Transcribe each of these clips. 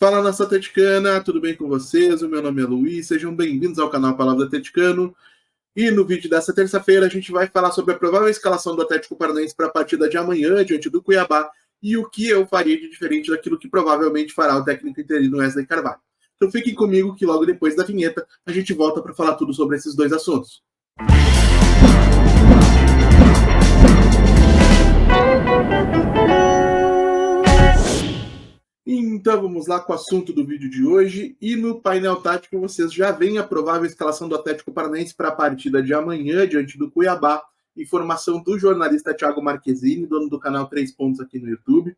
Fala, nação atleticana, tudo bem com vocês? O meu nome é Luiz, sejam bem-vindos ao canal Palavra Atleticano. E no vídeo dessa terça-feira a gente vai falar sobre a provável escalação do Atlético Paranaense para a partida de amanhã diante do Cuiabá e o que eu faria de diferente daquilo que provavelmente fará o técnico interino Wesley Carvalho. Então fiquem comigo que logo depois da vinheta a gente volta para falar tudo sobre esses dois assuntos. Então vamos lá com o assunto do vídeo de hoje. E no painel tático vocês já veem a provável escalação do Atlético Paranaense para a partida de amanhã diante do Cuiabá. Informação do jornalista Thiago Marquezini, dono do canal 3 Pontos aqui no YouTube.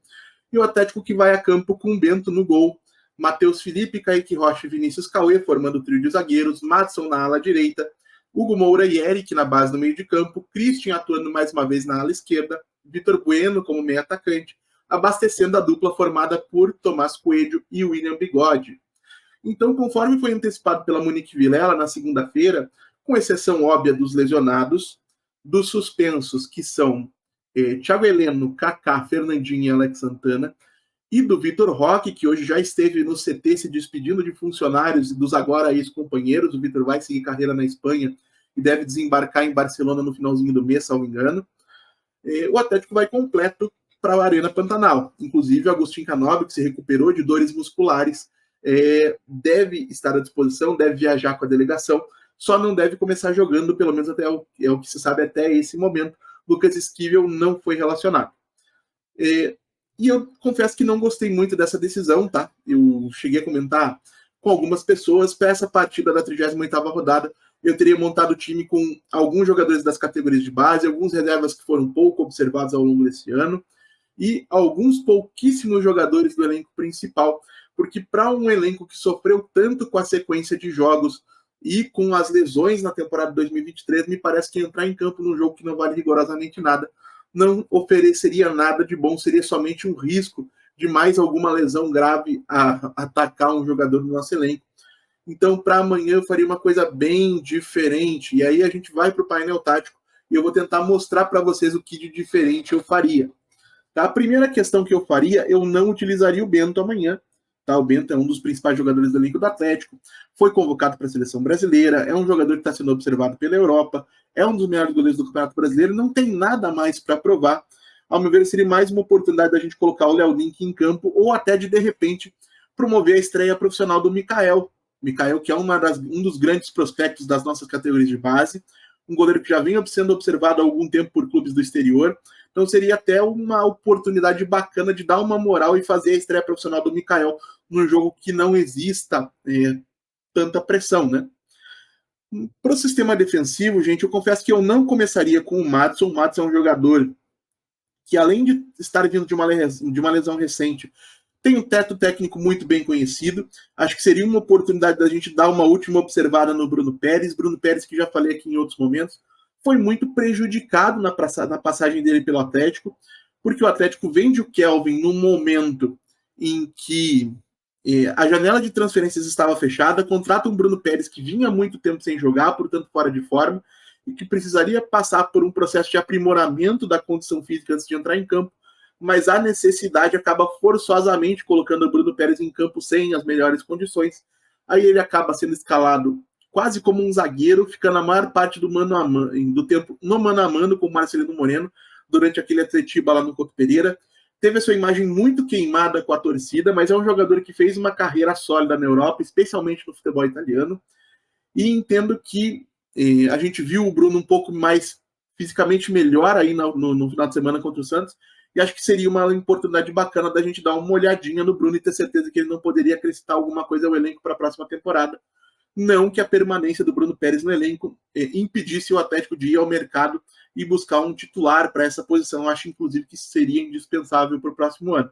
E o Atlético que vai a campo com Bento no gol, Matheus Felipe, Kaique Rocha e Vinícius Cauê formando o trio de zagueiros, Madson na ala direita, Hugo Moura e Eric na base no meio de campo, Christian atuando mais uma vez na ala esquerda, Vitor Bueno como meio atacante, abastecendo a dupla formada por Tomás Coelho e William Bigode. Então, conforme foi antecipado pela Monique Vilela na segunda-feira, com exceção óbvia dos lesionados, dos suspensos, que são Thiago Heleno, Kaká, Fernandinho e Alex Santana, e do Vitor Roque, que hoje já esteve no CT se despedindo de funcionários e dos agora ex-companheiros. O Vitor vai seguir carreira na Espanha e deve desembarcar em Barcelona no finalzinho do mês, salvo engano. O Atlético vai completo para a Arena Pantanal. Inclusive, Agustin Canóbio, que se recuperou de dores musculares, deve estar à disposição, deve viajar com a delegação, só não deve começar jogando, pelo menos até o que se sabe até esse momento. Lucas Esquivel não foi relacionado. E eu confesso que não gostei muito dessa decisão, tá? Eu cheguei a comentar com algumas pessoas, para essa partida da 38ª rodada, eu teria montado o time com alguns jogadores das categorias de base, alguns reservas que foram pouco observados ao longo desse ano, e alguns pouquíssimos jogadores do elenco principal, porque para um elenco que sofreu tanto com a sequência de jogos e com as lesões na temporada de 2023, me parece que entrar em campo num jogo que não vale rigorosamente nada não ofereceria nada de bom, seria somente um risco de mais alguma lesão grave a atacar um jogador do nosso elenco. Então, para amanhã eu faria uma coisa bem diferente, e aí a gente vai para o painel tático e eu vou tentar mostrar para vocês o que de diferente eu faria. Tá? A primeira questão que eu faria, eu não utilizaria o Bento amanhã. Tá? O Bento é um dos principais jogadores do elenco do Atlético, foi convocado para a seleção brasileira, é um jogador que está sendo observado pela Europa, é um dos melhores goleiros do Campeonato Brasileiro, não tem nada mais para provar. Ao meu ver, seria mais uma oportunidade da gente colocar o Léo Link em campo, ou até de repente, promover a estreia profissional do Mikael. Mikael, que é um dos grandes prospectos das nossas categorias de base, um goleiro que já vem sendo observado há algum tempo por clubes do exterior. Então seria até uma oportunidade bacana de dar uma moral e fazer a estreia profissional do Mikael num jogo que não exista tanta pressão, né? Para o sistema defensivo, gente, eu confesso que eu não começaria com o Madson. O Madson é um jogador que, além de estar vindo de uma lesão recente, tem um teto técnico muito bem conhecido. Acho que seria uma oportunidade da gente dar uma última observada no Bruno Pérez. Bruno Pérez, que já falei aqui em outros momentos, foi muito prejudicado na passagem dele pelo Atlético, porque o Atlético vende o Kelvin num momento em que a janela de transferências estava fechada, contrata um Bruno Pérez que vinha há muito tempo sem jogar, portanto fora de forma, e que precisaria passar por um processo de aprimoramento da condição física antes de entrar em campo, mas a necessidade acaba forçosamente colocando o Bruno Pérez em campo sem as melhores condições. Aí ele acaba sendo escalado quase como um zagueiro, ficando a maior parte do tempo no mano a mano com o Marcelino Moreno, durante aquele Atletiba lá no Couto Pereira. Teve a sua imagem muito queimada com a torcida, mas é um jogador que fez uma carreira sólida na Europa, especialmente no futebol italiano, e entendo que a gente viu o Bruno um pouco mais fisicamente melhor aí no final de semana contra o Santos, e acho que seria uma oportunidade bacana da gente dar uma olhadinha no Bruno e ter certeza que ele não poderia acrescentar alguma coisa ao elenco para a próxima temporada. Não que a permanência do Bruno Pérez no elenco impedisse o Atlético de ir ao mercado e buscar um titular para essa posição. Eu acho, inclusive, que seria indispensável para o próximo ano.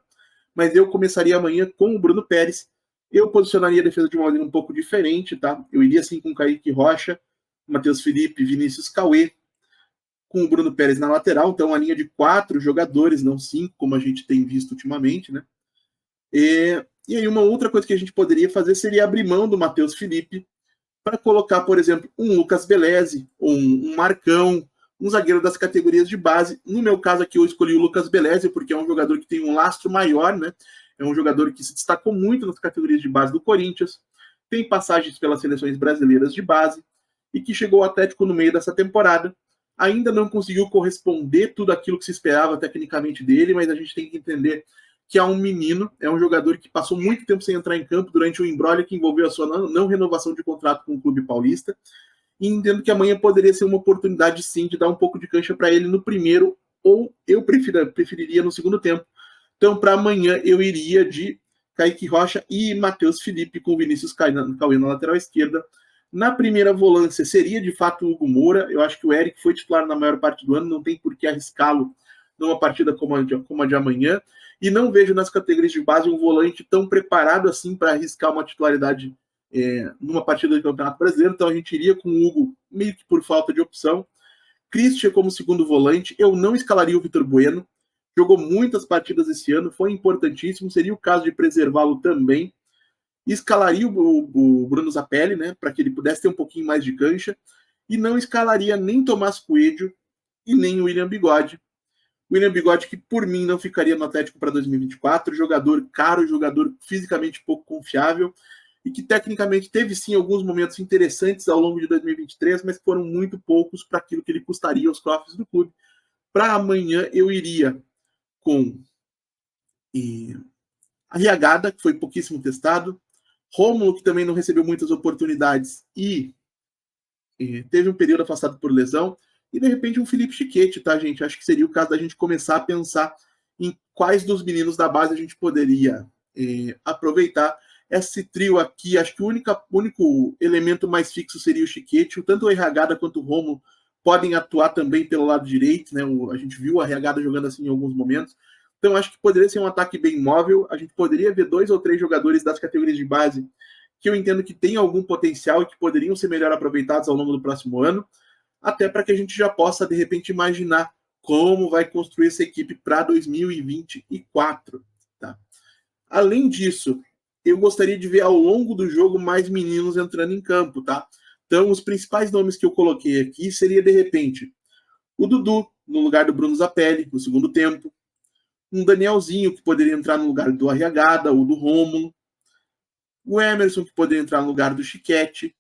Mas eu começaria amanhã com o Bruno Pérez. Eu posicionaria a defesa de uma maneira um pouco diferente, tá? Eu iria assim com Kaique Rocha, Matheus Felipe, Vinícius Cauê, com o Bruno Pérez na lateral. Então, uma linha de 4 jogadores, não 5, como a gente tem visto ultimamente, né? E aí, uma outra coisa que a gente poderia fazer seria abrir mão do Matheus Felipe para colocar, por exemplo, um Lucas Beleze, ou um Marcão, um zagueiro das categorias de base. No meu caso aqui, eu escolhi o Lucas Beleze, porque é um jogador que tem um lastro maior, né? É um jogador que se destacou muito nas categorias de base do Corinthians, tem passagens pelas seleções brasileiras de base e que chegou ao Atlético no meio dessa temporada. Ainda não conseguiu corresponder tudo aquilo que se esperava tecnicamente dele, mas a gente tem que entender que é um menino, é um jogador que passou muito tempo sem entrar em campo durante o embrólio que envolveu a sua não renovação de contrato com o clube paulista, e entendo que amanhã poderia ser uma oportunidade sim de dar um pouco de cancha para ele no primeiro, ou eu preferiria no segundo tempo. Então, para amanhã, eu iria de Kaique Rocha e Matheus Felipe com Vinícius Cauê na lateral esquerda. Na primeira volância, seria de fato o Hugo Moura. Eu acho que o Eric foi titular na maior parte do ano, não tem por que arriscá-lo numa partida como a de amanhã. E não vejo nas categorias de base um volante tão preparado assim para arriscar uma titularidade numa partida do Campeonato Brasileiro. Então a gente iria com o Hugo meio que por falta de opção. Christian como segundo volante. Eu não escalaria o Vitor Bueno. Jogou muitas partidas esse ano, foi importantíssimo. Seria o caso de preservá-lo também. Escalaria o Bruno Zapelli, né, para que ele pudesse ter um pouquinho mais de cancha. E não escalaria nem Tomás Coelho e nem o William Bigode. William Bigode, que por mim não ficaria no Atlético para 2024, jogador caro, jogador fisicamente pouco confiável e que tecnicamente teve sim alguns momentos interessantes ao longo de 2023, mas foram muito poucos para aquilo que ele custaria aos cofres do clube. Para amanhã eu iria com Arriagada, que foi pouquíssimo testado, Rômulo, que também não recebeu muitas oportunidades e teve um período afastado por lesão, e de repente um Felipe Chiquete, tá, gente? Acho que seria o caso da gente começar a pensar em quais dos meninos da base a gente poderia aproveitar. Esse trio aqui, acho que o único elemento mais fixo seria o Chiquete. Tanto o Arriagada quanto o Romulo podem atuar também pelo lado direito, né? A gente viu o Arriagada jogando assim em alguns momentos. Então acho que poderia ser um ataque bem móvel. A gente poderia ver 2 ou 3 jogadores das categorias de base que eu entendo que tem algum potencial e que poderiam ser melhor aproveitados ao longo do próximo ano, até para que a gente já possa, de repente, imaginar como vai construir essa equipe para 2024. Tá? Além disso, eu gostaria de ver ao longo do jogo mais meninos entrando em campo. Tá? Então, os principais nomes que eu coloquei aqui seria, de repente, o Dudu, no lugar do Bruno Zapelli, no segundo tempo, um Danielzinho, que poderia entrar no lugar do Arriagada ou do Rômulo, o Emerson, que poderia entrar no lugar do Chiquete.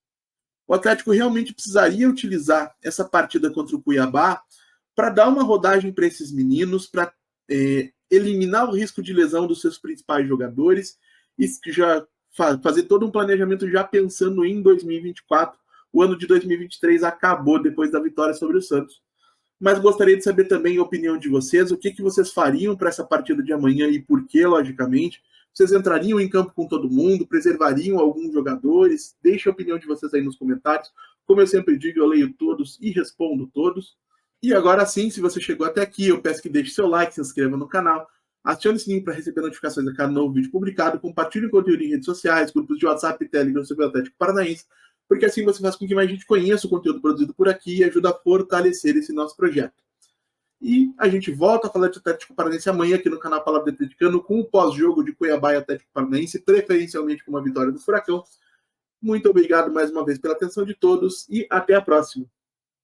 O Atlético realmente precisaria utilizar essa partida contra o Cuiabá para dar uma rodagem para esses meninos, para eliminar o risco de lesão dos seus principais jogadores e já fazer todo um planejamento já pensando em 2024. O ano de 2023 acabou depois da vitória sobre o Santos. Mas gostaria de saber também a opinião de vocês, o que vocês fariam para essa partida de amanhã e por quê, logicamente. Vocês entrariam em campo com todo mundo, preservariam alguns jogadores? Deixe a opinião de vocês aí nos comentários. Como eu sempre digo, eu leio todos e respondo todos. E agora sim, se você chegou até aqui, eu peço que deixe seu like, se inscreva no canal, acione o sininho para receber notificações a cada novo vídeo publicado, compartilhe o conteúdo em redes sociais, grupos de WhatsApp e Telegram sobre o Atlético Paranaense, porque assim você faz com que mais gente conheça o conteúdo produzido por aqui e ajuda a fortalecer esse nosso projeto. E a gente volta a falar de Atlético Paranaense amanhã aqui no canal Palavra de Atleticano com o pós-jogo de Cuiabá e Atlético Paranaense, preferencialmente com uma vitória do Furacão. Muito obrigado mais uma vez pela atenção de todos e até a próxima.